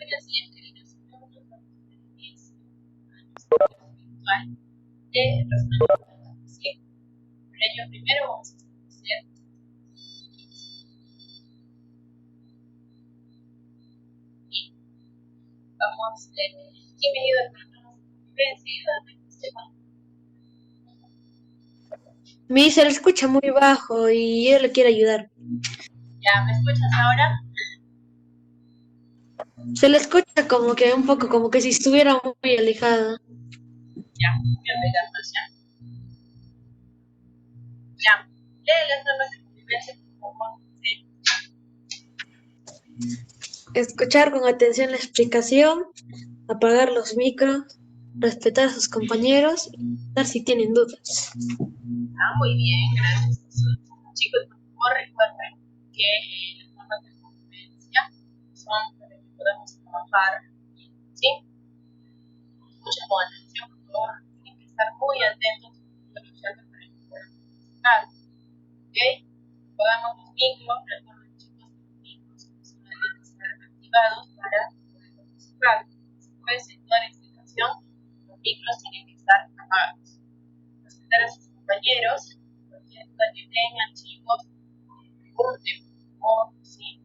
En la siguiente línea vamos a hacer el inicio virtual de razonamiento. ¿Sí? El año primero vamos a hacer y vamos ¿quién me ayuda con la convivencia? Mi se le escucha muy bajo y yo le quiero ayudar. ¿Ya me escuchas ahora? Se le escucha como que un poco, como que si estuviera muy alejada. Ya, voy a pegar más ya. Ya, lee las normas de convivencia, por favor. Sí. Escuchar con atención la explicación, apagar los micros, respetar a sus compañeros y preguntar si tienen dudas. Ah, muy bien, gracias. Chicos, por favor, recuerden que las normas de convivencia son para que podamos trabajar, ¿sí? Escuchen con atención, por favor. Tienen que estar muy atentos a los chat para que puedan participar. ¿Ok? Apagamos los micros, recuerden, chicos, que los micros deben estar activados para poder participar. Después, en toda la explicación, los micros tienen que estar apagados. Respetar a sus compañeros, cualquier duda que tengan, chicos, pregunten, por favor, ¿sí?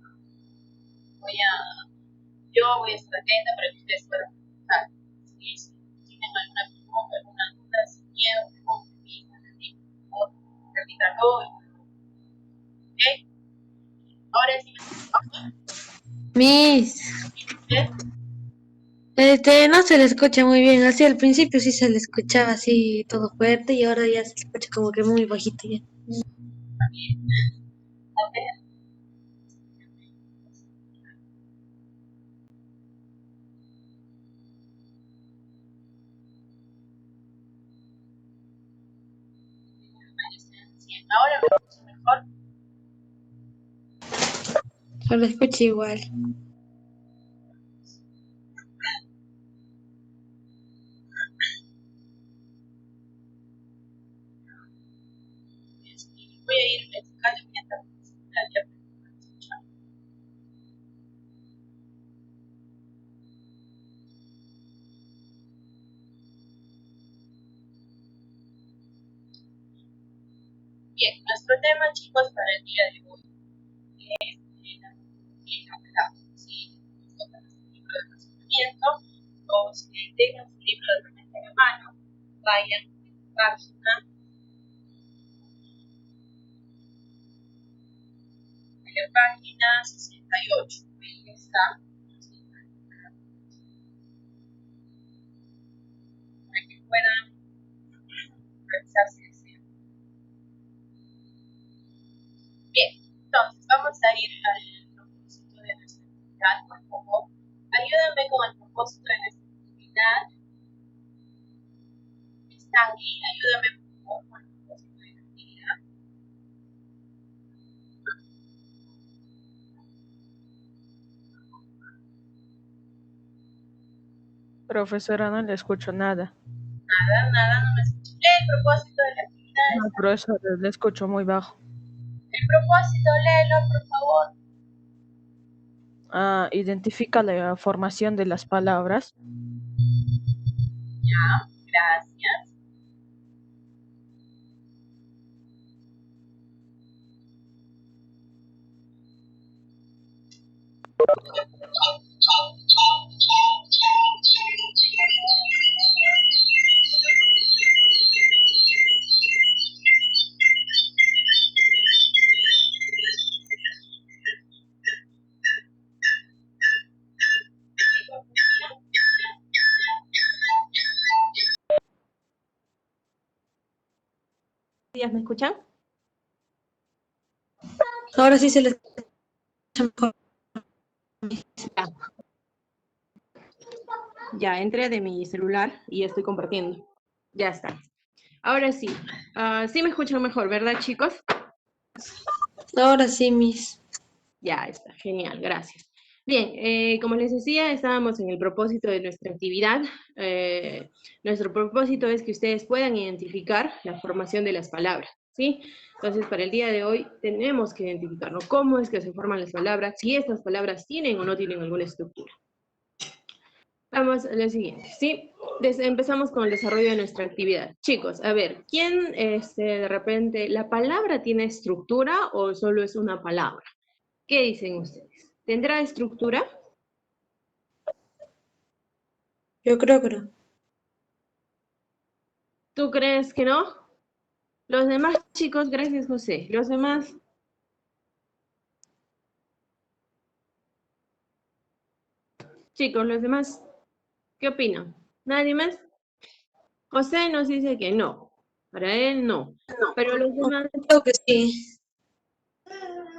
Yo voy a estar atenta para que ustedes puedan preguntar. Si tienen alguna pregunta, alguna duda, sin miedo, pregunten, por favor, repítalo. ¿Ok? Ahora sí me escuchan. Miss, no se le escucha muy bien, así al principio sí se le escuchaba así todo fuerte y ahora ya se escucha como que muy bajito ya. También. A ver. Ahora me escucho mejor. Se le escucha igual. Voy a ir explicando mientras ya pueden escuchar. Bien, nuestro tema, chicos, para el día de hoy es la metodología hablada. Si nos toca nuestro libro de razonamiento, los que tengan su libro de repente en la mano, vayan a la página 68. Ahí está. Para que puedan revisar si desean. Bien, entonces vamos a ir al propósito de nuestra actividad, por favor. Ayúdame con el propósito de nuestra actividad. Está ahí, ayúdame por favor con el propósito de la actividad. Profesora, no le escucho nada. Nada, no me escuché. El propósito de la actividad No, está. profesora, le escucho muy bajo. El propósito, léelo, por favor. Identifica la formación de las palabras. Ya, gracias. ¿Me escuchan? Ahora sí se le escucha mejor. Ya entré de mi celular y estoy compartiendo. Ya está. Ahora sí. Sí me escuchan mejor, ¿verdad, chicos? Ahora sí, Miss. Ya está, genial, gracias. Bien, como les decía, estábamos en el propósito de nuestra actividad. Nuestro propósito es que ustedes puedan identificar la formación de las palabras, ¿sí? Entonces, para el día de hoy tenemos que identificarlo. ¿Cómo es que se forman las palabras? Si estas palabras tienen o no tienen alguna estructura. Vamos a lo siguiente, ¿sí? Empezamos con el desarrollo de nuestra actividad. Chicos, a ver, ¿quién de repente, la palabra tiene estructura o solo es una palabra? ¿Qué dicen ustedes? ¿Tendrá estructura? Yo creo que no. ¿Tú crees que no? Los demás chicos, gracias José. Los demás, chicos, los demás, ¿qué opinan? ¿Nadie más? José nos dice que no. Para él no. Pero los demás, Creo que sí.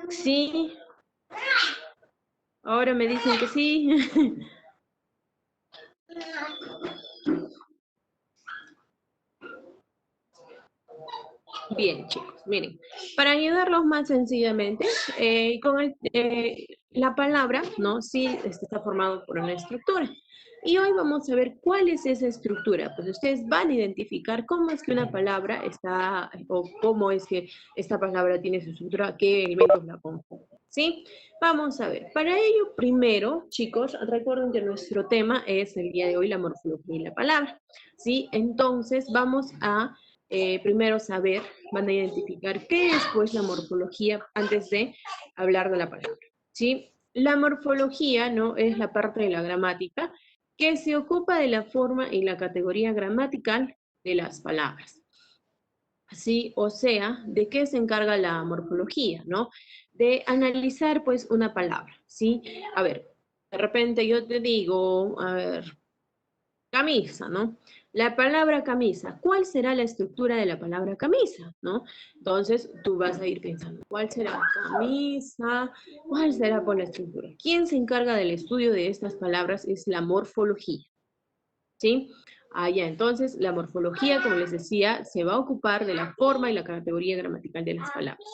sí. Ahora me dicen que sí. Bien, chicos, miren, para ayudarlos más sencillamente, la palabra, ¿no? Sí, está formado por una estructura. Y hoy vamos a ver cuál es esa estructura. Pues ustedes van a identificar cómo es que una palabra está, o cómo es que esta palabra tiene su estructura, qué elementos la conforman, ¿sí? Vamos a ver. Para ello, primero, chicos, recuerden que nuestro tema es el día de hoy la morfología y la palabra, ¿sí? Entonces, vamos a primero saber, van a identificar qué es pues la morfología antes de hablar de la palabra, ¿sí? La morfología, ¿no? Es la parte de la gramática que se ocupa de la forma y la categoría gramatical de las palabras. ¿Sí? O sea, ¿de qué se encarga la morfología, no? De analizar, pues, una palabra, ¿sí? A ver, de repente yo te digo, a ver, camisa, ¿no? La palabra camisa, ¿cuál será la estructura de la palabra camisa, ¿no? Entonces, tú vas a ir pensando, ¿cuál será camisa? ¿Cuál será por la estructura? ¿Quién se encarga del estudio de estas palabras? Es la morfología, ¿sí? Ya, entonces, la morfología, como les decía, se va a ocupar de la forma y la categoría gramatical de las palabras,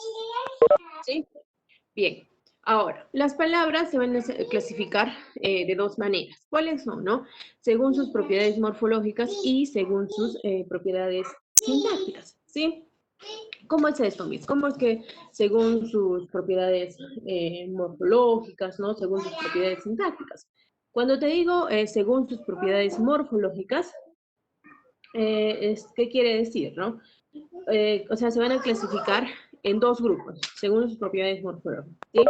¿sí? Bien, ahora, las palabras se van a clasificar de dos maneras. ¿Cuáles son, no? Según sus propiedades morfológicas y según sus propiedades sintácticas, ¿sí? ¿Cómo es esto, Miss? ¿Cómo es que según sus propiedades morfológicas, ¿no? Según sus propiedades sintácticas. Cuando te digo según sus propiedades morfológicas, ¿qué quiere decir, no? O sea, se van a clasificar en dos grupos, según sus propiedades morfológicas, ¿sí?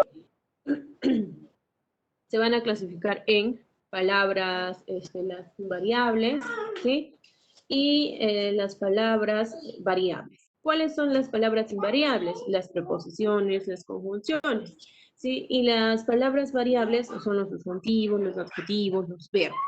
Se van a clasificar en palabras, las variables, ¿sí? Y las palabras variables. ¿Cuáles son las palabras invariables? Las preposiciones, las conjunciones, ¿sí? Y las palabras variables son los sustantivos, los adjetivos, los verbos,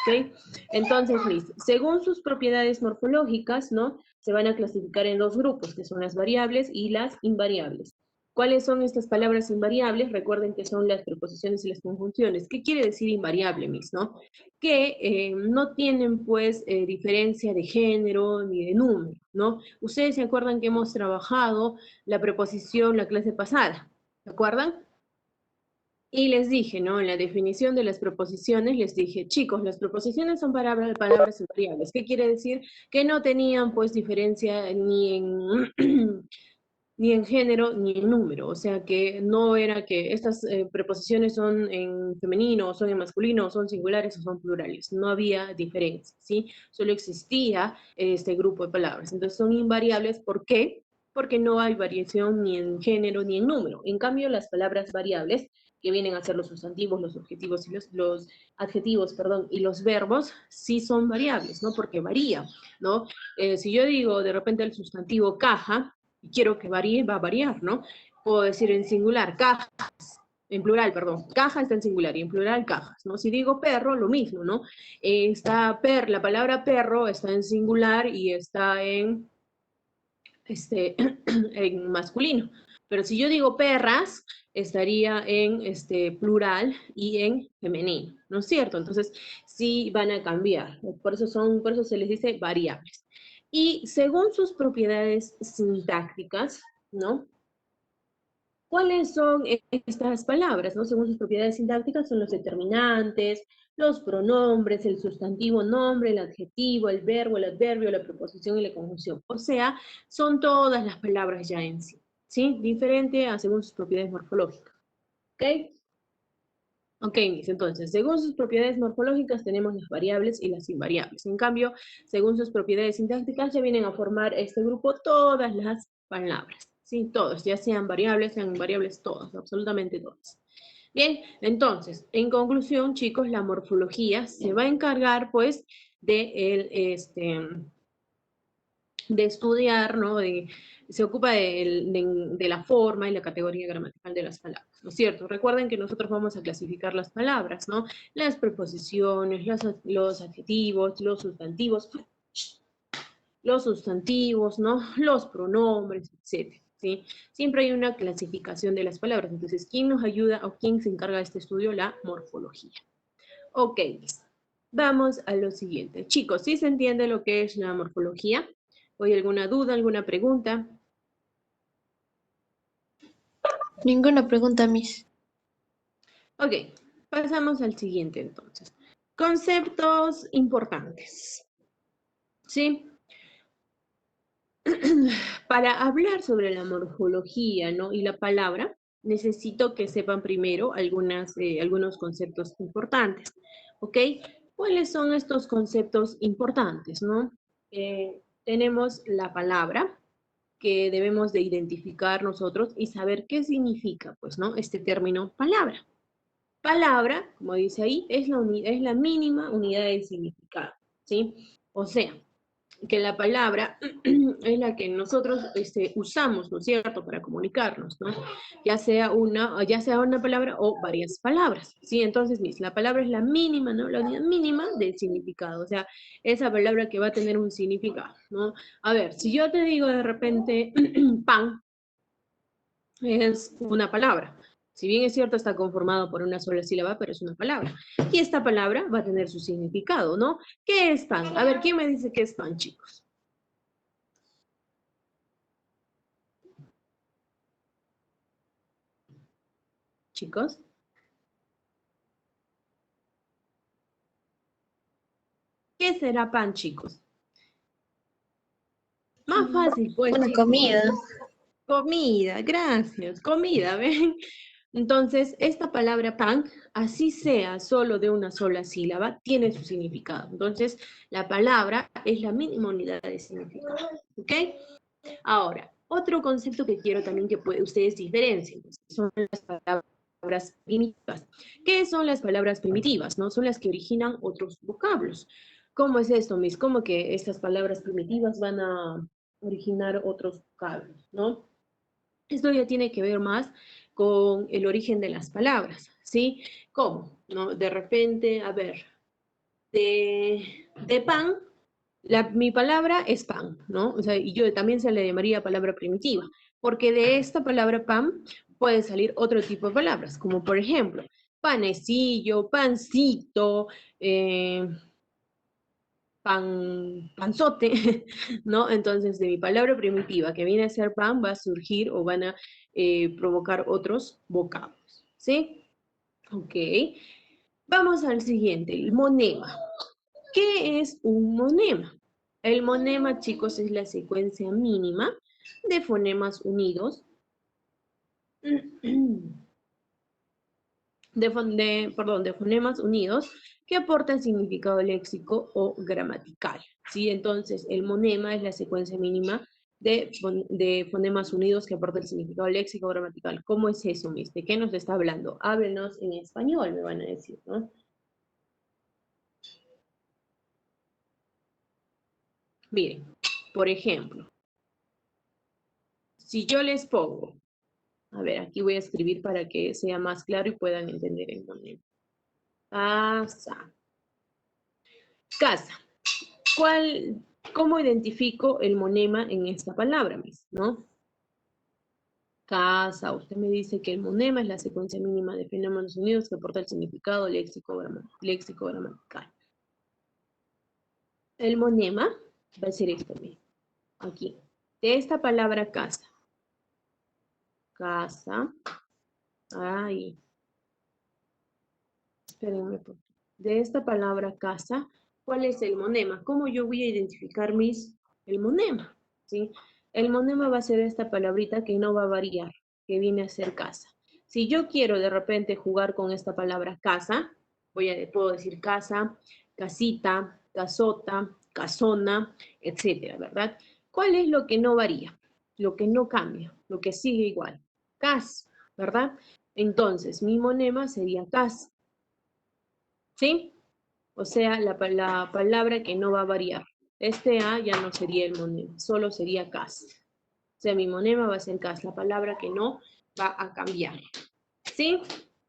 ¿ok? Entonces, listo. Según sus propiedades morfológicas, ¿no? Se van a clasificar en dos grupos, que son las variables y las invariables. ¿Cuáles son estas palabras invariables? Recuerden que son las preposiciones y las conjunciones. ¿Qué quiere decir invariable, Miss, no? Que no tienen, pues, diferencia de género ni de número, ¿no? Ustedes se acuerdan que hemos trabajado la preposición la clase pasada, ¿se acuerdan? Y les dije, ¿no? En la definición de las preposiciones, les dije, chicos, las preposiciones son palabras invariables. ¿Qué quiere decir? Que no tenían, pues, diferencia ni en ni en género ni en número, o sea que no era que estas preposiciones son en femenino, o son en masculino, o son singulares o son plurales, no había diferencia, ¿sí? Solo existía este grupo de palabras, entonces son invariables, ¿por qué? Porque no hay variación ni en género ni en número. En cambio, las palabras variables, que vienen a ser los sustantivos, los objetivos y los adjetivos, perdón, y los verbos, sí son variables, ¿no? Porque varía, ¿no? Si yo digo de repente el sustantivo caja, y quiero que varíe, va a variar, ¿no? Puedo decir en singular, cajas, en plural, perdón, caja está en singular y en plural cajas, ¿no? Si digo perro, lo mismo, ¿no? La palabra perro está en singular y está en, en masculino. Pero si yo digo perras, estaría en plural y en femenino, ¿no es cierto? Entonces, sí van a cambiar. Por eso se les dice variables. Y según sus propiedades sintácticas, ¿no? ¿Cuáles son estas palabras, no? Según sus propiedades sintácticas son los determinantes, los pronombres, el sustantivo nombre, el adjetivo, el verbo, el adverbio, la preposición y la conjunción. O sea, son todas las palabras ya en sí, ¿sí? Diferente a según sus propiedades morfológicas, ¿ok? Ok, Miss, entonces, según sus propiedades morfológicas tenemos las variables y las invariables. En cambio, según sus propiedades sintácticas ya vienen a formar este grupo todas las palabras. Sí, todos, ya sean variables, sean invariables, todas, absolutamente todas. Bien, entonces, en conclusión, chicos, la morfología se va a encargar, pues, de estudiar, ¿no? Se ocupa de la forma y la categoría gramatical de las palabras, ¿no es cierto? Recuerden que nosotros vamos a clasificar las palabras, ¿no? Las preposiciones, los adjetivos, los sustantivos, ¿no? Los pronombres, etc. ¿Sí? Siempre hay una clasificación de las palabras. Entonces, ¿quién nos ayuda o quién se encarga de este estudio? La morfología. Ok, vamos a lo siguiente. Chicos, ¿sí se entiende lo que es la morfología? ¿Hay alguna duda, alguna pregunta? Ninguna pregunta, Miss. Ok, pasamos al siguiente entonces. Conceptos importantes. ¿Sí? Para hablar sobre la morfología, ¿no? Y la palabra, necesito que sepan primero algunos conceptos importantes. ¿Ok? ¿Cuáles son estos conceptos importantes, no? Tenemos la palabra, que debemos de identificar nosotros y saber qué significa, pues, ¿no? Este término palabra. Palabra, como dice ahí, es la mínima unidad de significado, ¿sí? O sea, que la palabra es la que nosotros usamos, ¿no es cierto?, para comunicarnos, ¿no? Ya sea una palabra o varias palabras, ¿sí? Entonces, la palabra es la mínima, ¿no? La unidad mínima del significado, o sea, esa palabra que va a tener un significado, ¿no? A ver, si yo te digo de repente pan, es una palabra. Si bien es cierto, está conformado por una sola sílaba, pero es una palabra. Y esta palabra va a tener su significado, ¿no? ¿Qué es pan? A ver, ¿quién me dice qué es pan, chicos? Chicos. ¿Qué será pan, chicos? Más fácil, pues, Una chicos. comida. Comida, gracias. Comida, ¿ven? Entonces, esta palabra pan, así sea solo de una sola sílaba, tiene su significado. Entonces, la palabra es la mínima unidad de significado. ¿Ok? Ahora, otro concepto que quiero también que ustedes diferencien son las palabras primitivas. ¿Qué son las palabras primitivas? ¿No? Son las que originan otros vocablos. ¿Cómo es esto, Miss? ¿Cómo que estas palabras primitivas van a originar otros vocablos, ¿no? Esto ya tiene que ver más con el origen de las palabras, ¿sí? ¿Cómo? ¿No? De repente, a ver, de pan, mi palabra es pan, ¿no? O sea, y yo también se le llamaría palabra primitiva, porque de esta palabra pan puede salir otro tipo de palabras, como por ejemplo, panecillo, pancito, panzote, ¿no? Entonces, de mi palabra primitiva, que viene a ser pan, va a surgir o van a provocar otros vocablos, ¿sí? Ok. Vamos al siguiente, el monema. ¿Qué es un monema? El monema, chicos, es la secuencia mínima de fonemas unidos, de fonemas unidos que aportan significado léxico o gramatical, ¿sí? Entonces, el monema es la secuencia mínima de fonemas unidos que aportan significado léxico o gramatical. ¿Cómo es eso, Miss? ¿De qué nos está hablando? Háblenos en español, me van a decir, ¿no? Miren, por ejemplo, si yo les pongo, a ver, aquí voy a escribir para que sea más claro y puedan entender el monema. Casa. Casa. ¿Cómo identifico el monema en esta palabra, Miss? ¿No? Casa. Usted me dice que el monema es la secuencia mínima de fenómenos unidos que aporta el significado léxico gramatical. El monema va a ser esto, Miss. Aquí. De esta palabra casa. Casa. Ahí. Espérenme. De esta palabra casa, ¿cuál es el monema? ¿Cómo yo voy a identificar el monema? ¿Sí? El monema va a ser esta palabrita que no va a variar, que viene a ser casa. Si yo quiero de repente jugar con esta palabra casa, puedo decir casa, casita, casota, casona, etcétera, ¿verdad? ¿Cuál es lo que no varía? Lo que no cambia, lo que sigue igual. Cas, ¿verdad? Entonces, mi monema sería cas, ¿sí? O sea, la palabra que no va a variar. Este A ya no sería el monema, solo sería cas. O sea, mi monema va a ser cas, la palabra que no va a cambiar. ¿Sí?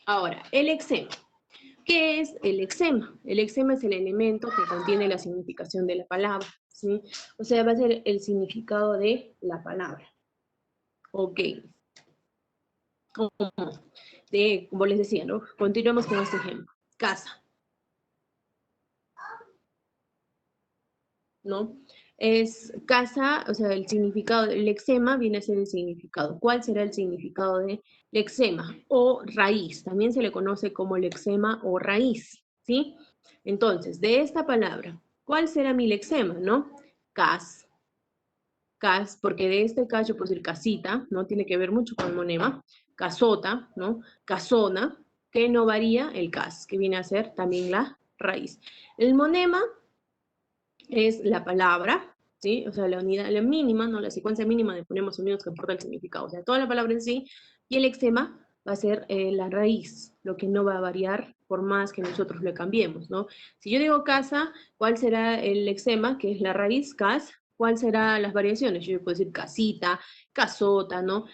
Ahora, el lexema. ¿Qué es el lexema? El lexema es el elemento que contiene la significación de la palabra, ¿sí? O sea, va a ser el significado de la palabra. Ok. Como les decía, ¿no? Continuamos con este ejemplo. Casa. ¿No? Es casa, o sea, el significado del lexema viene a ser el significado. ¿Cuál será el significado de lexema? O raíz, también se le conoce como lexema o raíz, ¿sí? Entonces, de esta palabra, ¿cuál será mi lexema, no? Cas, porque de este cas yo puedo decir casita, ¿no? Tiene que ver mucho con el monema. Casota, ¿no? Casona, que no varía el cas, que viene a ser también la raíz. El monema es la palabra, ¿sí? O sea, la unidad, la mínima, ¿no? La secuencia mínima de fonemas unidos que aporta el significado. O sea, toda la palabra en sí, y el lexema va a ser la raíz, lo que no va a variar por más que nosotros le cambiemos, ¿no? Si yo digo casa, ¿cuál será el lexema, que es la raíz, cas? ¿Cuál serán las variaciones? Yo puedo decir casita, casota, ¿no?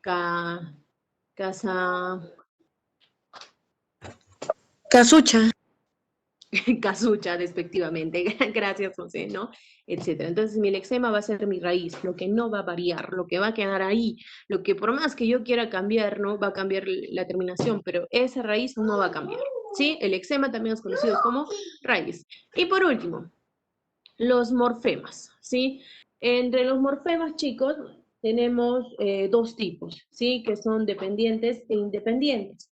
Casa... Casucha. Casucha, despectivamente, gracias José, ¿no? Etcétera. Entonces mi lexema va a ser mi raíz, lo que no va a variar, lo que va a quedar ahí, lo que por más que yo quiera cambiar, ¿no? Va a cambiar la terminación, pero esa raíz no va a cambiar, ¿sí? El lexema también es conocido como raíz. Y por último, los morfemas, ¿sí? Entre los morfemas, chicos, tenemos dos tipos, ¿sí? Que son dependientes e independientes.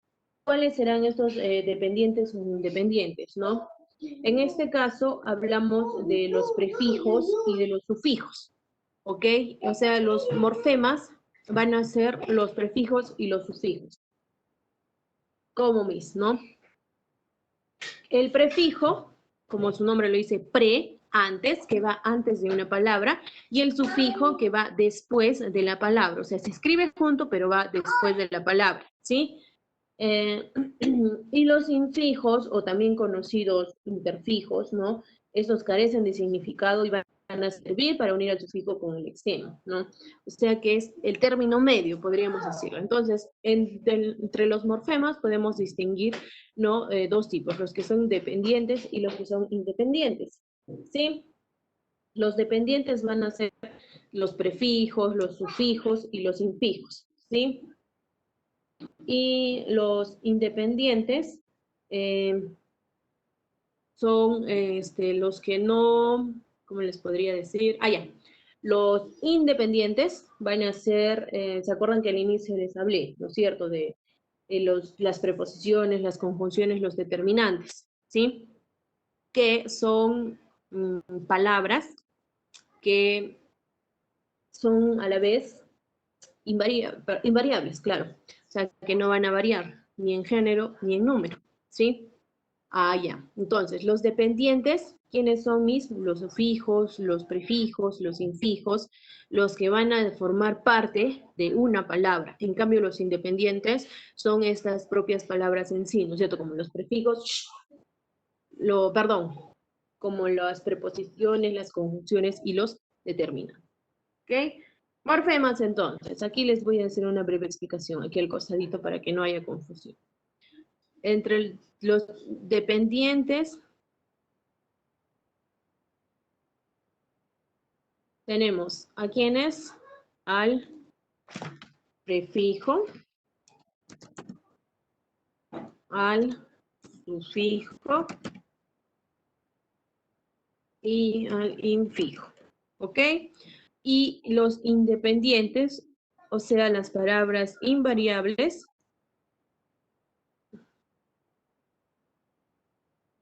¿Cuáles serán estos dependientes o independientes, no? En este caso hablamos de los prefijos y de los sufijos, ¿ok? O sea, los morfemas van a ser los prefijos y los sufijos. Como mis, ¿no? El prefijo, como su nombre lo dice, pre, antes, que va antes de una palabra, y el sufijo que va después de la palabra. O sea, se escribe junto, pero va después de la palabra, ¿sí? Y los infijos, o también conocidos interfijos, ¿no? Estos carecen de significado y van a servir para unir al sufijo con el lexema, ¿no? O sea que es el término medio, podríamos decirlo. Entonces, entre los morfemas podemos distinguir, ¿no? Dos tipos, los que son dependientes y los que son independientes, ¿sí? Los dependientes van a ser los prefijos, los sufijos y los infijos, ¿sí? Y los independientes son los que no, ¿cómo les podría decir? Ah, ya. Los independientes van a ser, ¿se acuerdan que al inicio les hablé, ¿no es cierto? De las preposiciones, las conjunciones, los determinantes, ¿sí? Que son palabras que son a la vez invariables, claro. O sea, que no van a variar ni en género ni en número, ¿sí? Ah, ya. Entonces, los dependientes, ¿quiénes son los sufijos, los prefijos, los infijos? Los que van a formar parte de una palabra. En cambio, los independientes son estas propias palabras en sí, ¿no es cierto? Como los prefijos, como las preposiciones, las conjunciones y los determinantes. ¿Ok? Morfemas, entonces. Aquí les voy a hacer una breve explicación, aquí al costadito, para que no haya confusión. Entre los dependientes tenemos a quienes al prefijo, al sufijo y al infijo, ¿ok? Y los independientes, o sea, las palabras invariables,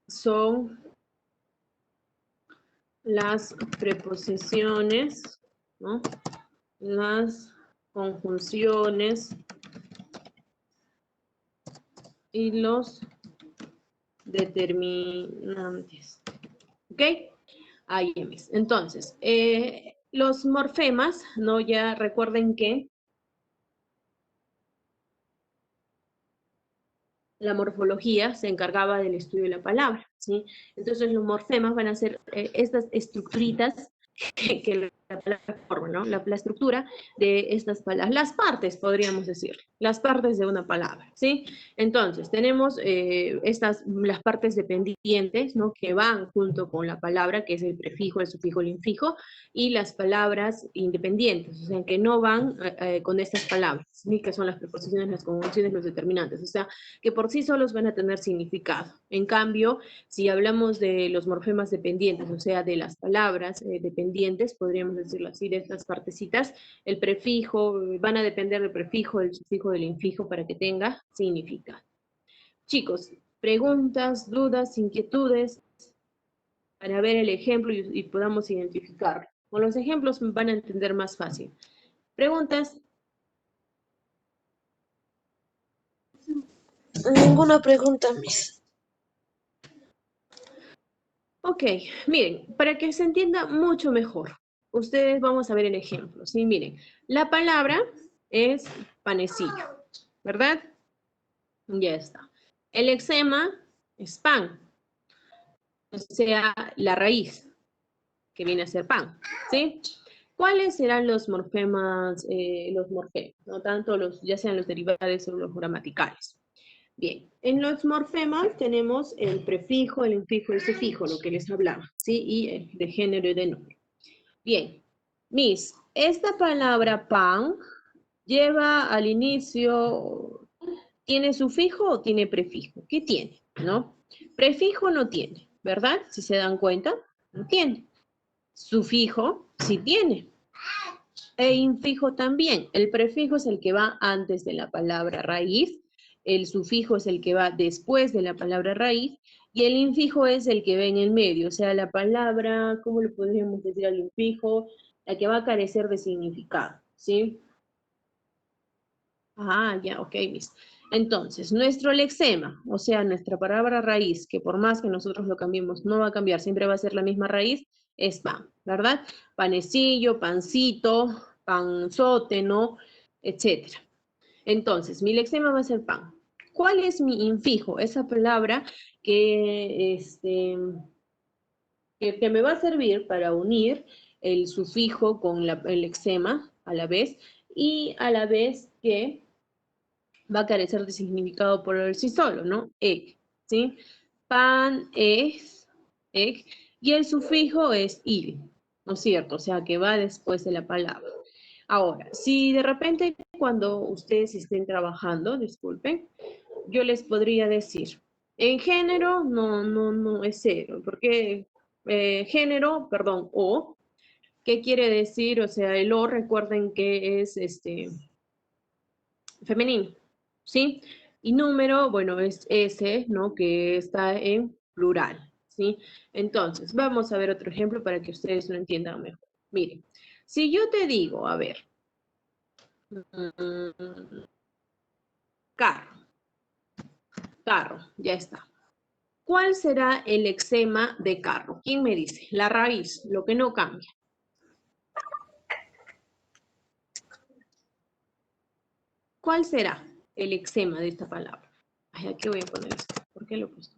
son las preposiciones, ¿no? Las conjunciones y los determinantes. ¿Ok? Ahí es. Entonces, los morfemas, ¿no? Ya recuerden que la morfología se encargaba del estudio de la palabra, ¿sí? Entonces los morfemas van a ser estas estructuritas que la palabra forma, ¿no? La estructura de estas palabras, las partes, podríamos decir, las partes de una palabra, ¿sí? Entonces, tenemos las partes dependientes, ¿no? Que van junto con la palabra, que es el prefijo, el sufijo, el infijo, y las palabras independientes, o sea, que no van con estas palabras, ¿sí? Que son las preposiciones, las conjunciones, los determinantes, o sea, que por sí solos van a tener significado. En cambio, si hablamos de los morfemas dependientes, o sea, de las palabras dependientes, podríamos decirlo así, de estas partecitas, el prefijo, van a depender del prefijo, del sufijo, del infijo para que tenga significado. Chicos, preguntas, dudas, inquietudes, para ver el ejemplo y podamos identificarlo. Con los ejemplos van a entender más fácil. ¿Preguntas? Ninguna pregunta, Miss. Ok, miren, para que se entienda mucho mejor, ustedes vamos a ver el ejemplo, ¿sí? Miren, la palabra es panecillo, ¿verdad? Ya está. El eczema es pan, o sea, la raíz, que viene a ser pan, ¿sí? ¿Cuáles serán los morfemas, no tanto ya sean los derivados o los gramaticales? Bien, en los morfemas tenemos el prefijo, el infijo y el sufijo, lo que les hablaba, ¿sí? Y de género y de nombre. Bien, Miss, esta palabra pan lleva al inicio, ¿tiene sufijo o tiene prefijo? ¿Qué tiene? ¿No? Prefijo no tiene, ¿verdad? Si se dan cuenta, no tiene. Sufijo sí tiene. E infijo también. El prefijo es el que va antes de la palabra raíz, el sufijo es el que va después de la palabra raíz, y el infijo es el que va en el medio, o sea, la palabra, ¿cómo le podríamos decir al infijo? La que va a carecer de significado, ¿sí? Ah, ya, ok, Miss. Entonces, nuestro lexema, o sea, nuestra palabra raíz, que por más que nosotros lo cambiemos, no va a cambiar, siempre va a ser la misma raíz, es pan, ¿verdad? Panecillo, pancito, panzote, ¿no? Etcétera. Entonces, mi lexema va a ser pan. ¿Cuál es mi infijo? Esa palabra que, que me va a servir para unir el sufijo con el lexema a la vez, y a la vez que va a carecer de significado por sí solo, ¿no? Egg, ¿sí? Pan es egg, y el sufijo es il, ¿no es cierto? O sea, que va después de la palabra. Ahora, si de repente cuando ustedes estén trabajando, disculpen, yo les podría decir, en género no es cero, porque género, perdón, o, ¿qué quiere decir? O sea, el o, recuerden que es femenino, ¿sí? Y número, bueno, es ese, ¿no? Que está en plural, ¿sí? Entonces, vamos a ver otro ejemplo para que ustedes lo entiendan mejor. Miren, si yo te digo, a ver, carro, carro, ya está. ¿Cuál será el lexema de carro? ¿Quién me dice? La raíz, lo que no cambia. ¿Cuál será el lexema de esta palabra? Ay, aquí voy a poner esto. ¿Por qué lo he puesto?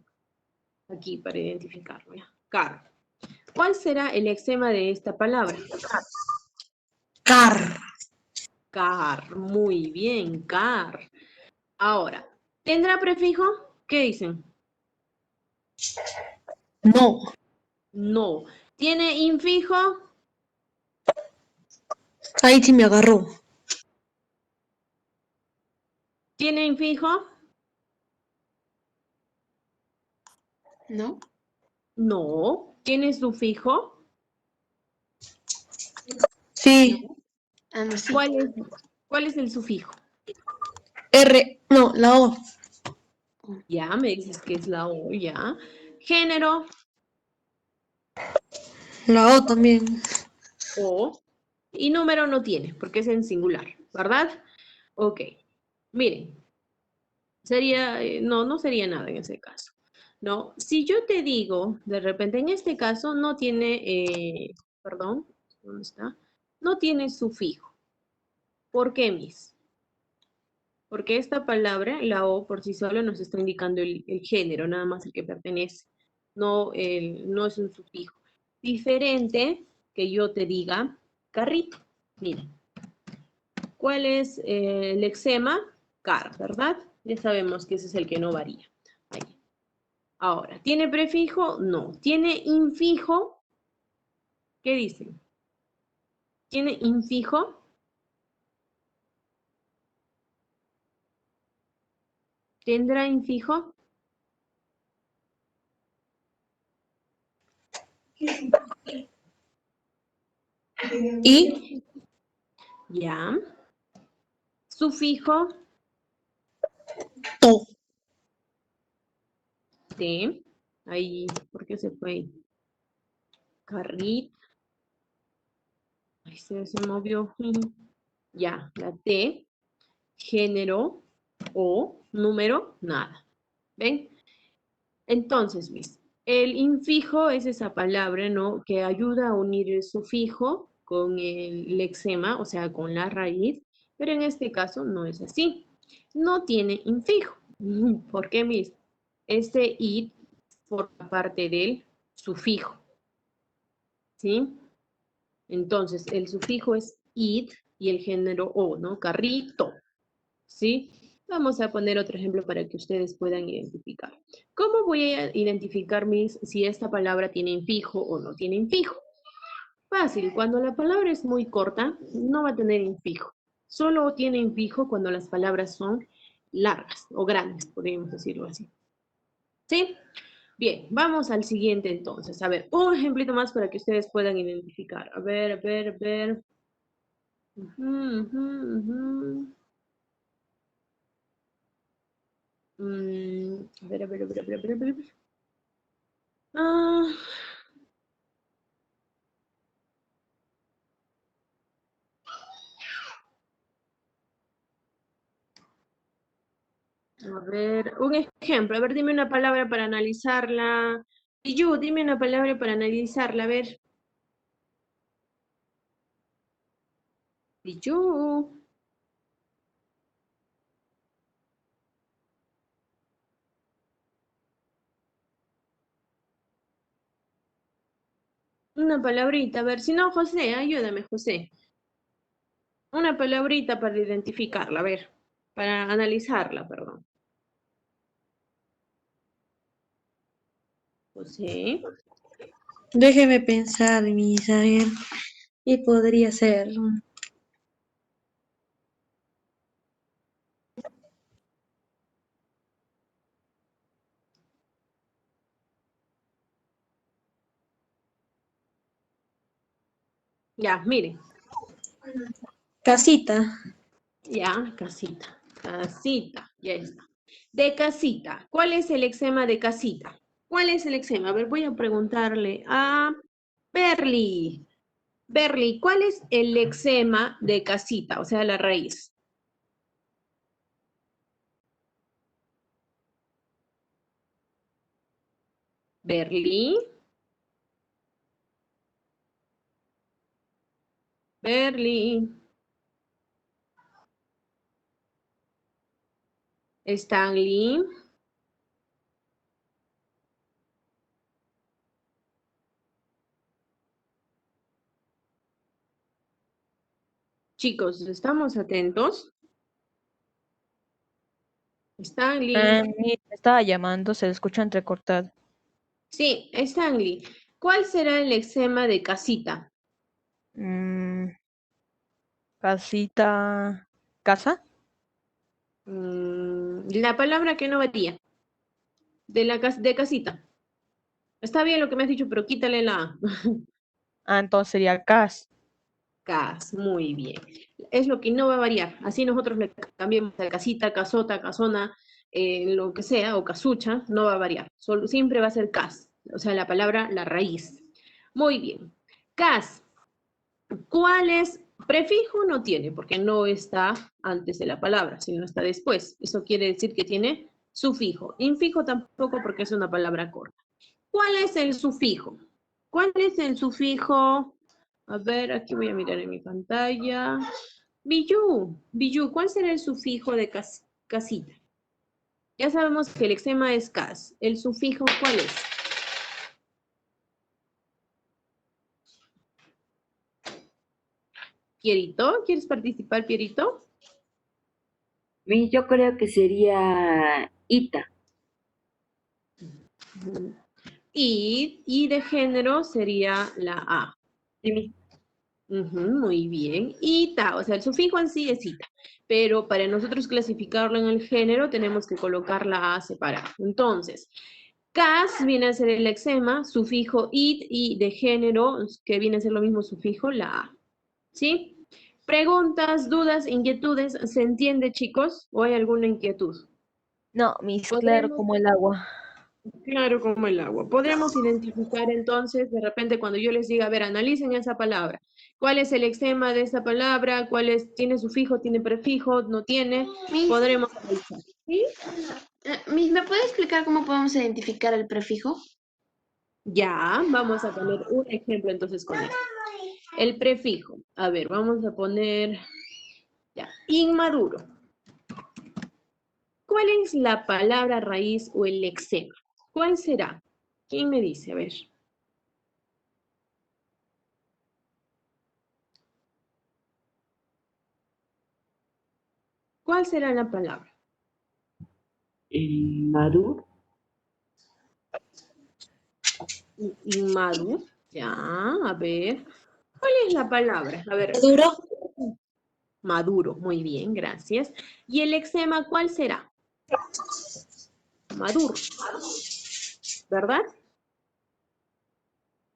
Aquí, para identificarlo, ¿ya? Carro. ¿Cuál será el lexema de esta palabra? Car. Car. Muy bien, car. Ahora, ¿tendrá prefijo? ¿Qué dicen? No. No. ¿Tiene infijo? Ahí sí me agarró. ¿Tiene infijo? ¿No? No. ¿Tiene sufijo? Sí. Ah, no, sí. ¿Cuál es el sufijo? R. No, la O. Ya, me dices que es la O, ya. Género, La O también. O. Y número no tiene, porque es en singular, ¿verdad? Ok. Miren, Sería, no sería nada en ese caso, ¿no? Si yo te digo, de repente, en este caso no tiene, perdón, ¿dónde está? No tiene sufijo. ¿Por qué, Miss? Porque esta palabra, la O, por sí sola nos está indicando el género, nada más el que pertenece. No, no es un sufijo. Diferente que yo te diga carrito. Mira, ¿cuál es el lexema? Car, ¿verdad? Ya sabemos que ese es el que no varía. Ahí. Ahora, ¿tiene prefijo? No. ¿Tiene infijo? ¿Qué dicen? ¿Tiene infijo? ¿Tendrá infijo? Y Ya. ¿Sufijo? to. T. Ahí, ¿por qué se fue? Carrit. Ahí se movió. Ya, la T. Género o número, nada. ¿Ven? Entonces, Miss, el infijo es esa palabra, ¿no? Que ayuda a unir el sufijo con el lexema, o sea, con la raíz, pero en este caso no es así. No tiene infijo. ¿Por qué, Miss? Este id forma parte del sufijo, ¿sí? Entonces, el sufijo es id y el género o, ¿no? Carrito, ¿sí? Vamos a poner otro ejemplo para que ustedes puedan identificar. ¿Cómo voy a identificar si esta palabra tiene infijo o no tiene infijo? Fácil, cuando la palabra es muy corta, no va a tener infijo. Solo tiene infijo cuando las palabras son largas o grandes, podríamos decirlo así. ¿Sí? Bien, vamos al siguiente entonces. A ver, un ejemplito más para que ustedes puedan identificar. A ver, a ver, a ver. A ver, a ver, a ver, a ver, a ver, a ver. Ah, a ver, un ejemplo. A ver, dime una palabra para analizarla. Y yo, dime una palabra para analizarla. A ver. Y yo. Una palabrita. A ver, si no, José, ayúdame, José. Una palabrita para identificarla, a ver. Para analizarla, perdón. José. Déjeme pensar, mis, a ver. Y podría ser. Ya, miren. Casita. Ya, casita. Casita, ya está. De casita, ¿cuál es el lexema de casita? ¿Cuál es el lexema? A ver, voy a preguntarle a Berly. Berly, ¿cuál es el lexema de casita? O sea, la raíz. Berly. Berly. Stanley. Chicos, ¿estamos atentos? Stanley. Me estaba llamando, se le escucha entrecortado. Sí, Stanley. ¿Cuál será el lexema de casita? Mm, casita, casa. La palabra que no varía. De casita. Está bien lo que me has dicho, pero quítale la A. Ah, entonces sería cas. Cas, muy bien. Es lo que no va a variar. Así nosotros le cambiamos a casita, casota, casona, lo que sea, o casucha, no va a variar. Solo, siempre va a ser cas. O sea, la palabra, la raíz. Muy bien. Cas, ¿cuál es Prefijo no tiene, porque no está antes de la palabra, sino está después. Eso quiere decir que tiene sufijo. Infijo tampoco, porque es una palabra corta. ¿Cuál es el sufijo? ¿Cuál es el sufijo? A ver, aquí voy a mirar en mi pantalla. Billú, ¿cuál será el sufijo de casita? Ya sabemos que el lexema es cas. ¿El sufijo cuál es? Pierito, ¿quieres participar, Pierito? Yo creo que sería ita. Y de género sería la A. Sí, mi. Muy bien. Ita, o sea, el sufijo en sí es ita. Pero para nosotros clasificarlo en el género tenemos que colocar la A separada. Entonces, cas viene a ser el lexema, sufijo it y de género, que viene a ser lo mismo sufijo, la A. ¿Sí? Preguntas, dudas, inquietudes, ¿se entiende, chicos? ¿O hay alguna inquietud? No, Miss, claro, Podremos, como el agua. claro como el agua. Podremos identificar entonces, de repente, cuando yo les diga, a ver, analicen esa palabra. ¿Cuál es el lexema de esa palabra? ¿Cuál es, tiene sufijo, tiene prefijo, no tiene? Miss, Podremos analizar. ¿Sí? Miss, ¿me puede explicar cómo podemos identificar el prefijo? Ya, vamos a poner un ejemplo entonces con esto. El prefijo. A ver, vamos a poner, ya, inmaduro. ¿Cuál es la palabra raíz o el lexema? ¿Cuál será? ¿Quién me dice? A ver. ¿Cuál será la palabra? Maduro. Inmaduro. Ya, a ver. ¿Cuál es la palabra? A ver. ¿Duro? Maduro. Muy bien, gracias. ¿Y el lexema cuál será? Maduro. ¿Verdad?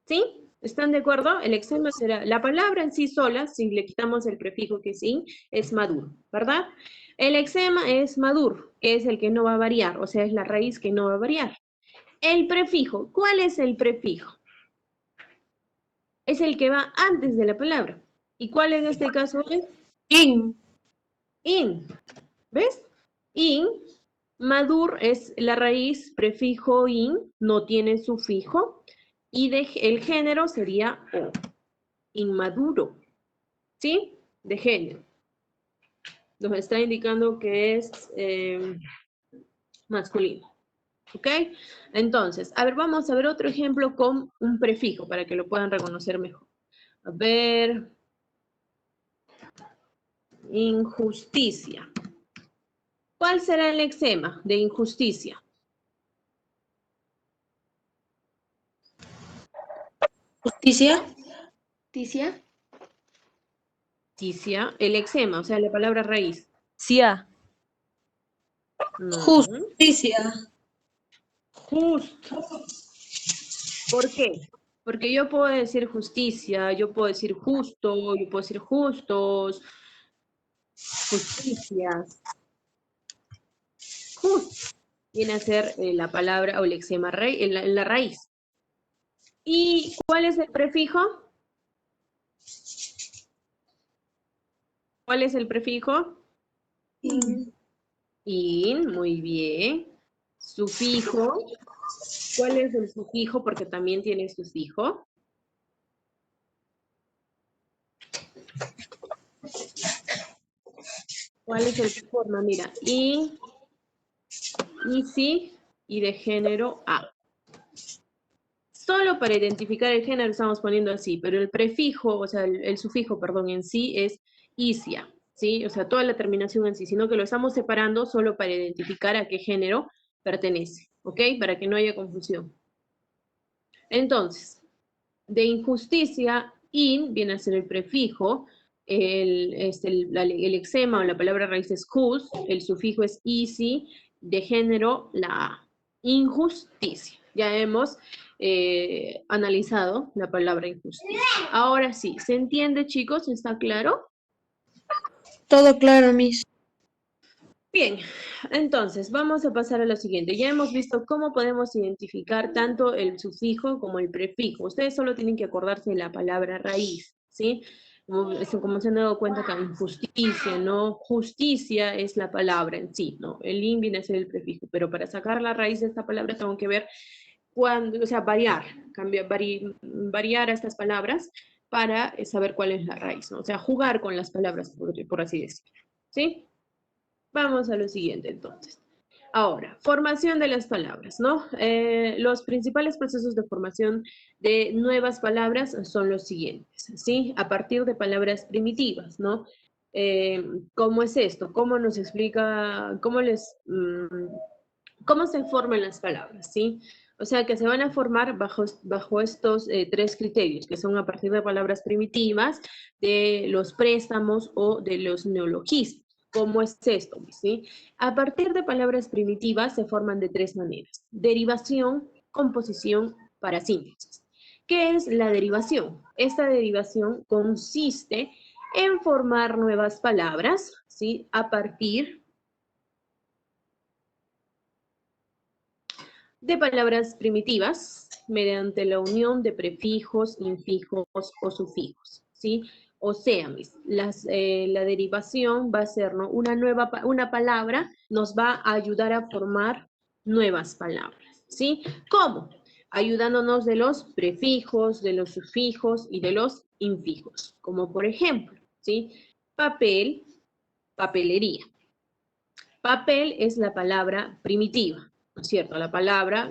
¿Sí? ¿Están de acuerdo? El lexema será, la palabra en sí sola, si le quitamos el prefijo que sí, es maduro, ¿verdad? El lexema es madur, que es el que no va a variar, o sea, es la raíz que no va a variar. El prefijo, ¿cuál es el prefijo? Es el que va antes de la palabra. ¿Y cuál en este caso es? In. In. ¿Ves? In, madur es la raíz, prefijo in, no tiene sufijo, y el género sería o, inmaduro, ¿sí? De género. Nos está indicando que es masculino, ¿ok? Entonces, a ver, vamos a ver otro ejemplo con un prefijo para que lo puedan reconocer mejor. A ver, injusticia. ¿Cuál será el lexema de injusticia? Justicia. Ticia. Justicia, el lexema, o sea, la palabra raíz. Cia. No. Justicia. Justo. ¿Por qué? Porque yo puedo decir justicia, yo puedo decir justo, yo puedo decir justos, justicias. Justo viene a ser la palabra o el lexema en la raíz. ¿Y cuál es el prefijo? ¿Cuál es el prefijo? In. In, muy bien. Sufijo. ¿Cuál es el sufijo? Porque también tiene sufijo. ¿Cuál es el forma? Mira, y sí, y de género a. Solo para identificar el género estamos poniendo así, pero el prefijo, o sea, el sufijo, perdón, en sí es isia, ¿sí? O sea, toda la terminación en sí, sino que lo estamos separando solo para identificar a qué género pertenece, ¿ok? Para que no haya confusión. Entonces, de injusticia, in viene a ser el prefijo, el lexema o la palabra raíz es jus, el sufijo es isi, de género la a. Injusticia. Ya hemos analizado la palabra injusticia. Ahora sí, ¿se entiende, chicos? ¿Está claro? Todo claro, Miss. Bien, entonces vamos a pasar a lo siguiente. Ya hemos visto cómo podemos identificar tanto el sufijo como el prefijo. Ustedes solo tienen que acordarse de la palabra raíz, ¿sí? como se han dado cuenta acá, injusticia, ¿no? Justicia es la palabra en sí, ¿no? El in viene a ser el prefijo, pero para sacar la raíz de esta palabra tengo que ver cuándo, o sea, variar a estas palabras para saber cuál es la raíz, ¿no? O sea, jugar con las palabras, por así decirlo, ¿sí? Vamos a lo siguiente, entonces. Ahora, formación de las palabras, ¿no? Los principales procesos de formación de nuevas palabras son los siguientes, ¿sí? A partir de palabras primitivas, ¿no? ¿Cómo es esto? ¿Cómo nos explica, cómo se forman las palabras, ¿sí? O sea, que se van a formar bajo estos tres criterios, que son a partir de palabras primitivas, de los préstamos o de los neologismos. ¿Cómo es esto? ¿Sí? A partir de palabras primitivas se forman de tres maneras: derivación, composición, parasíntesis. ¿Qué es la derivación? Esta derivación consiste en formar nuevas palabras, ¿sí? A partir de palabras primitivas mediante la unión de prefijos, infijos o sufijos, ¿sí? O sea, la derivación va a ser, ¿no? Una palabra nos va a ayudar a formar nuevas palabras, ¿sí? ¿Cómo? Ayudándonos de los prefijos, de los sufijos y de los infijos, como por ejemplo, ¿sí? Papel, papelería. Papel es la palabra primitiva, ¿no es cierto? La palabra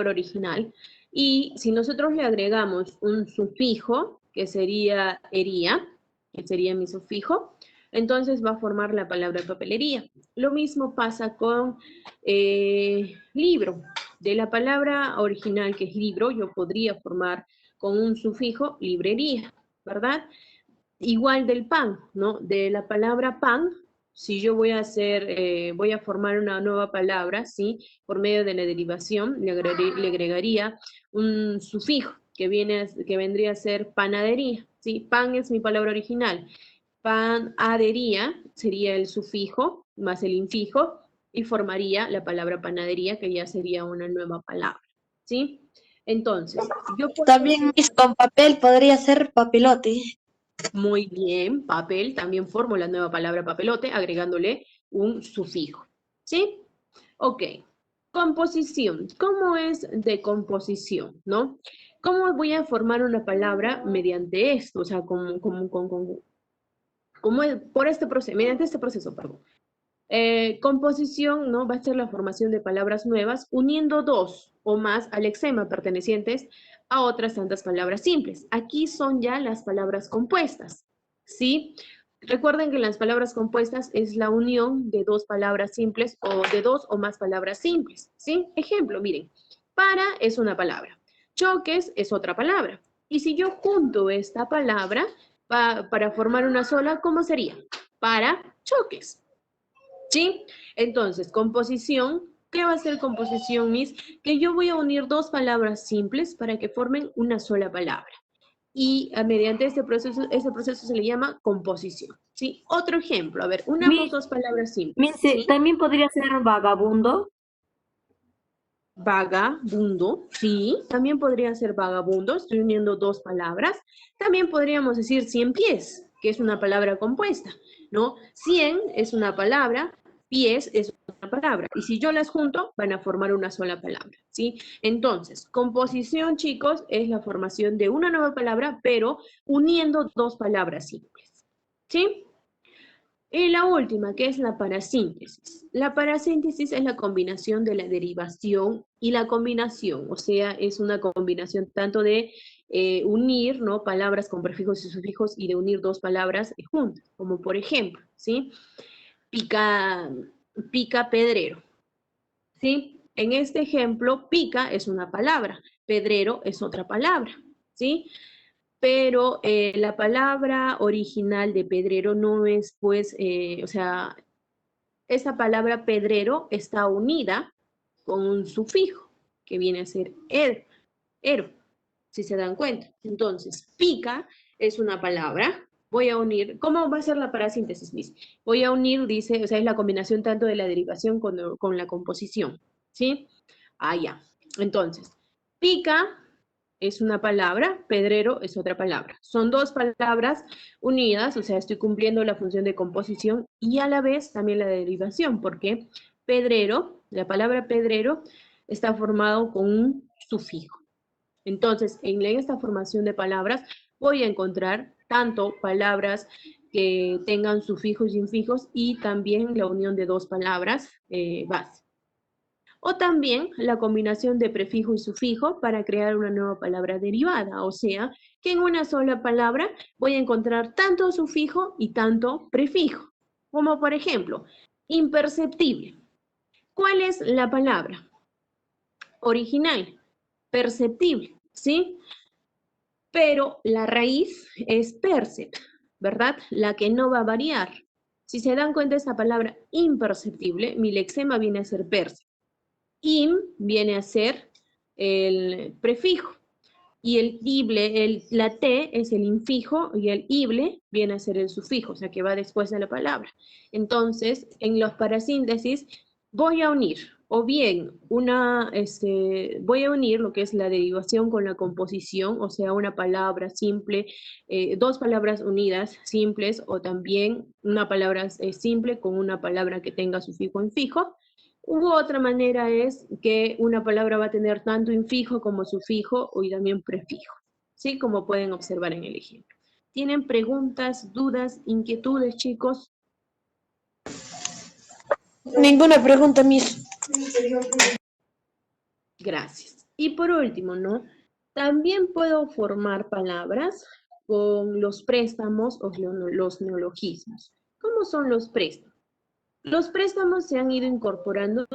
original. Y si nosotros le agregamos un sufijo, que sería ería, que sería mi sufijo, entonces va a formar la palabra papelería. Lo mismo pasa con libro. De la palabra original, que es libro, yo podría formar con un sufijo librería, ¿verdad? Igual del pan, ¿no? De la palabra pan, si yo voy a formar una nueva palabra, ¿sí? Por medio de la derivación, le agregaría un sufijo que vendría a ser panadería, ¿sí? Pan es mi palabra original. Panadería sería el sufijo más el infijo y formaría la palabra panadería, que ya sería una nueva palabra, ¿sí? Entonces, yo puedo También decir, con papel podría ser papelote. muy bien, papel, también formo la nueva palabra papelote agregándole un sufijo, ¿sí? Ok, composición. ¿Cómo es de composición, no? ¿Cómo voy a formar una palabra mediante esto? O sea, por este proceso, mediante este proceso, perdón. Composición, ¿no? Va a ser la formación de palabras nuevas uniendo dos o más al lexema pertenecientes a otras tantas palabras simples. Aquí son ya las palabras compuestas, ¿sí? Recuerden que las palabras compuestas es la unión de dos palabras simples o de dos o más palabras simples, ¿sí? Ejemplo, miren, para es una palabra, choques es otra palabra. Y si yo junto esta palabra para formar una sola, ¿cómo sería? Para choques. ¿Sí? Entonces, composición, ¿qué va a ser composición, Miss? Que yo voy a unir dos palabras simples para que formen una sola palabra. Y mediante ese proceso se le llama composición, ¿sí? Otro ejemplo, a ver, unamos dos palabras simples, ¿sí? También podría ser vagabundo. Vagabundo, sí, también podría ser vagabundo, estoy uniendo dos palabras. También podríamos decir 100 pies, que es una palabra compuesta, ¿no? 100 es una palabra, pies es una palabra, y si yo las junto, van a formar una sola palabra, ¿sí? Entonces, composición, chicos, es la formación de una nueva palabra, pero uniendo dos palabras simples, ¿sí? Y la última, que es la parasíntesis. La parasíntesis es la combinación de la derivación y la combinación, o sea, es una combinación tanto de unir, ¿no? Palabras con prefijos y sufijos y de unir dos palabras juntas, como por ejemplo, ¿sí? Pica, pica pedrero, ¿sí? En este ejemplo, pica es una palabra, pedrero es otra palabra, ¿sí? Pero la palabra original de pedrero no es, pues, o sea, esa palabra pedrero está unida con un sufijo, que viene a ser ero, si se dan cuenta. Entonces, pica es una palabra, voy a unir, ¿cómo va a ser la parasíntesis, Miss? Voy a unir, dice, o sea, es la combinación tanto de la derivación con la composición, ¿sí? Ah, ya. Entonces, pica es una palabra, pedrero es otra palabra. Son dos palabras unidas, o sea, estoy cumpliendo la función de composición y a la vez también la derivación, porque pedrero, la palabra pedrero, está formado con un sufijo. Entonces, en esta formación de palabras voy a encontrar tanto palabras que tengan sufijos y infijos y también la unión de dos palabras base. O también la combinación de prefijo y sufijo para crear una nueva palabra derivada, o sea, que en una sola palabra voy a encontrar tanto sufijo y tanto prefijo. Como por ejemplo, imperceptible. ¿Cuál es la palabra? Original, perceptible, ¿sí? Pero la raíz es percept, ¿verdad? La que no va a variar. Si se dan cuenta, esta palabra imperceptible, mi lexema viene a ser percept. Im viene a ser el prefijo. Y el ible, la T es el infijo y el ible viene a ser el sufijo, o sea que va después de la palabra. Entonces, en los parasíntesis voy a unir, o bien voy a unir lo que es la derivación con la composición, o sea, una palabra simple, dos palabras unidas simples, o también una palabra simple con una palabra que tenga sufijo infijo. U otra manera es que una palabra va a tener tanto infijo como sufijo y también prefijo, ¿sí? Como pueden observar en el ejemplo. ¿Tienen preguntas, dudas, inquietudes, chicos? Ninguna pregunta, Miss. Gracias. Y por último, ¿no? También puedo formar palabras con los préstamos o los neologismos. ¿Cómo son los préstamos? Los préstamos se han ido incorporando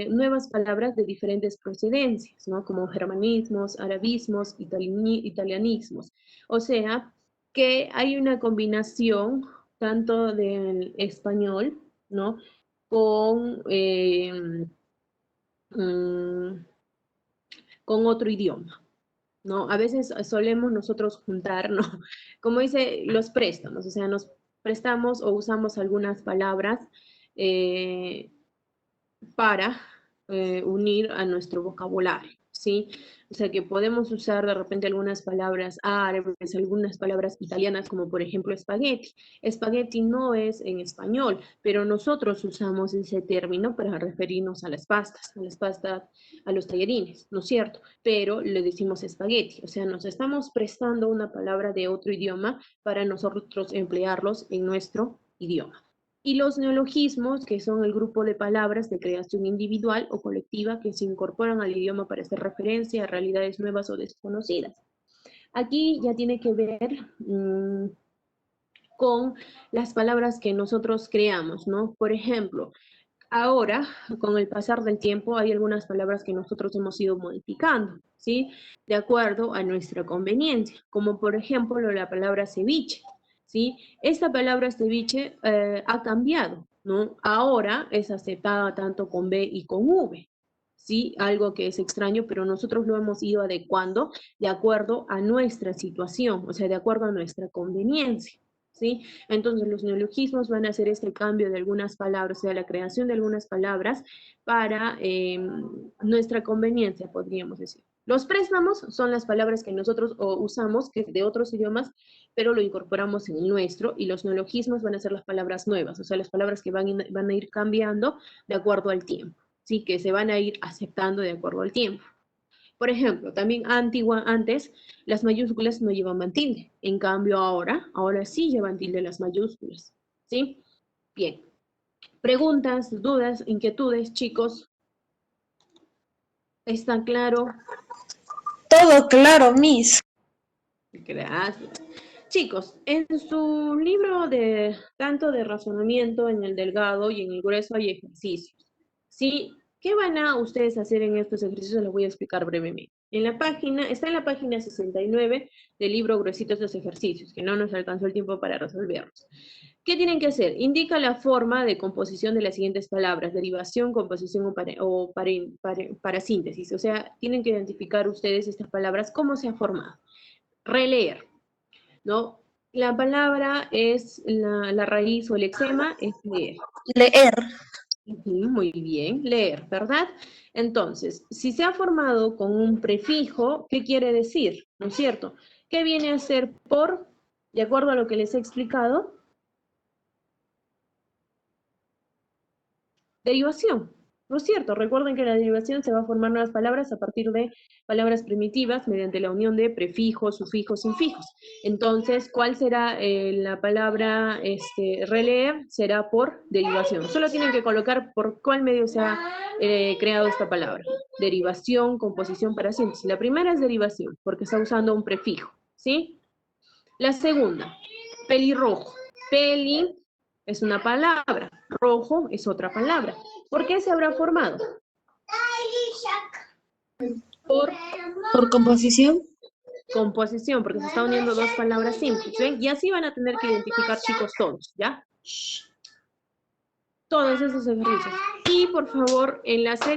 nuevas palabras de diferentes procedencias, ¿no? Como germanismos, arabismos, italianismos. O sea, que hay una combinación tanto del español, ¿no? Mm, con otro idioma, ¿no? A veces solemos nosotros juntar, ¿no? Como dice, los préstamos, o sea, nos prestamos o usamos algunas palabras para unir a nuestro vocabulario, ¿sí? O sea que podemos usar de repente algunas palabras árabes, algunas palabras italianas, como por ejemplo espagueti. Espagueti no es en español, pero nosotros usamos ese término para referirnos a las pastas, a los tallarines, ¿no es cierto? Pero le decimos espagueti, o sea, nos estamos prestando una palabra de otro idioma para nosotros emplearlos en nuestro idioma. Y los neologismos, que son el grupo de palabras de creación individual o colectiva que se incorporan al idioma para hacer referencia a realidades nuevas o desconocidas. Aquí ya tiene que ver con las palabras que nosotros creamos, ¿no? Por ejemplo, ahora, con el pasar del tiempo, hay algunas palabras que nosotros hemos ido modificando, ¿sí? De acuerdo a nuestra conveniencia, como por ejemplo la palabra ceviche, ¿sí? Esta palabra ceviche ha cambiado, ¿no? Ahora es aceptada tanto con B y con V, ¿sí? Algo que es extraño, pero nosotros lo hemos ido adecuando de acuerdo a nuestra situación, o sea, de acuerdo a nuestra conveniencia. ¿Sí? Entonces los neologismos van a hacer este cambio de algunas palabras, o sea, la creación de algunas palabras para nuestra conveniencia, podríamos decir. Los préstamos son las palabras que nosotros usamos que de otros idiomas, pero lo incorporamos en el nuestro, y los neologismos van a ser las palabras nuevas, o sea, las palabras que van a ir cambiando de acuerdo al tiempo, ¿sí? Que se van a ir aceptando de acuerdo al tiempo. Por ejemplo, también antes las mayúsculas no llevaban tilde. En cambio ahora sí llevan tilde las mayúsculas. ¿Sí? Bien. Preguntas, dudas, inquietudes, chicos. ¿Está claro? Todo claro, Miss. Gracias. Chicos, en su libro de tanto de razonamiento, en el delgado y en el grueso hay ejercicios. ¿Sí? ¿Qué van a ustedes hacer en estos ejercicios? Les voy a explicar brevemente. Está en la página 69 del libro Gruesitos los ejercicios, que no nos alcanzó el tiempo para resolverlos. ¿Qué tienen que hacer? Indica la forma de composición de las siguientes palabras: derivación, composición o parasíntesis. O sea, tienen que identificar ustedes estas palabras, cómo se ha formado. Releer, ¿no? La palabra es la raíz o el lexema es leer. Leer. Ujú, muy bien, leer, ¿verdad? Entonces, si se ha formado con un prefijo, ¿qué quiere decir? ¿No es cierto? ¿Qué viene a ser por, de acuerdo a lo que les he explicado? Derivación, ¿no es cierto? Recuerden que la derivación se va a formar nuevas palabras a partir de palabras primitivas mediante la unión de prefijos, sufijos, infijos. Entonces, ¿cuál será la palabra releer? Será por derivación. Solo tienen que colocar por cuál medio se ha creado esta palabra. Derivación, composición para síntesis. La primera es derivación, porque está usando un prefijo, ¿sí? La segunda, pelirrojo. Peli es una palabra, rojo es otra palabra. ¿Por qué se habrá formado? Por Por composición. composición, porque se están uniendo dos palabras simples, ¿ven? Y así van a tener que identificar, chicos, todos, ¿ya? Todos esos ejercicios. Y, por favor, en la sexta